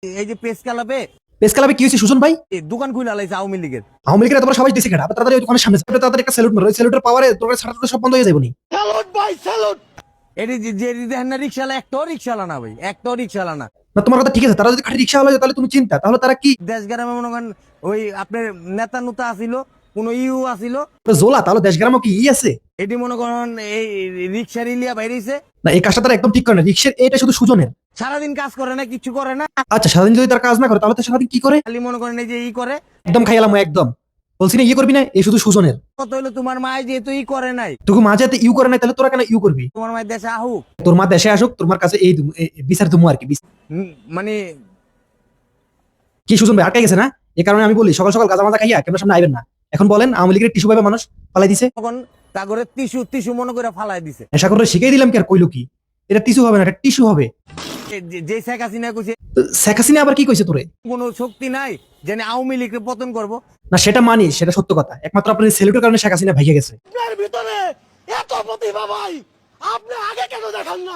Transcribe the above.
এই যে প্রেস ক্লাবে কি হয়েছে সুজন ভাই? দোকান খুলে আলাইছে আওয়ামী লীগের। আওয়ামী লীগের তোমরা সবাই দিছে কেটা? তাড়াতাড়ি ওই দোকানের সামনে যাও, তাড়াতাড়ি একটা স্যালুট মারো। ওই স্যালুটের পাওয়ারে তোর ছাড়া সব বন্ধ হয়ে যাবে নি। স্যালুট ভাই স্যালুট। এটি যে দেখেন না রিক্সাওয়ালা, একটাও রিক্সাওয়ালা না ভাই, একটাও রিক্সাওয়ালা না। না তোমার কথা ঠিক আছে, তারা যদি খাঁটি রিক্সা হলো তাহলে তুমি চিন্তা, তাহলে তারা কি দেশ গ্রামে মনে করেন ওই আপনার নেতা নুতা আসিল, কোন আসিল, জোলা? তাহলে দেশ গ্রামে কি আছে? এটি মনে করেন এই রিক্সা রিলিয়া বাইরেছে। না এই কাজটা তারা একদম ঠিক করে না। রিক্সার এটা শুধু সুজনের। সারাদিন কাজ করে না, কিছু করে না, আচ্ছা সারাদিন যদি তার কাজ না করে তাহলে তো সারাদিন কি করে? খালি মনে করেন এই যে করে। একদম খাইলাম একদম। বলছি না ইয়ে করবি না, এই শুধু সুজনের। কত হইলো তোমার মায় যেহেতু করে নাই, তোকে মাঝে ইউ করে নাই, তাহলে তোরা কেন ইউ করবি? তোমার মায়ের দেশে আহুক। তোর মা দেশে আসুক, তোমার কাছে এই বিচার তুমি আর কি মানে কি সুজন ভাই আটকে গেছে না? এই কারণে আমি বলি সকাল সকাল গাঁজা মাজা খাইয়া ক্যামেরার সামনে আইবেন না। এখন বলেন আওয়ামী লীগের টিস্যু পাইবে মানুষ পালাই দিছে, তখন তাগরে টিস্যু টিস্যু মনে করে ফালাই দিছে। নেশা করে শিখিয়ে দিলাম কি আর কইলো কি? এটা টিস্যু হবে না, এটা টিস্যু হবে। যে শেখ হাসিনা কইছে তো শেখ হাসিনা আবার কি কইছে তোরে? কোনো শক্তি নাই যেন আওয়ামী লীগকে পতন করবো। না সেটা মানি, সেটা সত্য কথা। একমাত্র আপনার সেলিব্রিটির কারণে শেখ হাসিনা ভেঙে গেছে। আপনার ভিতরে এত প্রতিভা ভাই, আপনি আগে কেন দেখান না?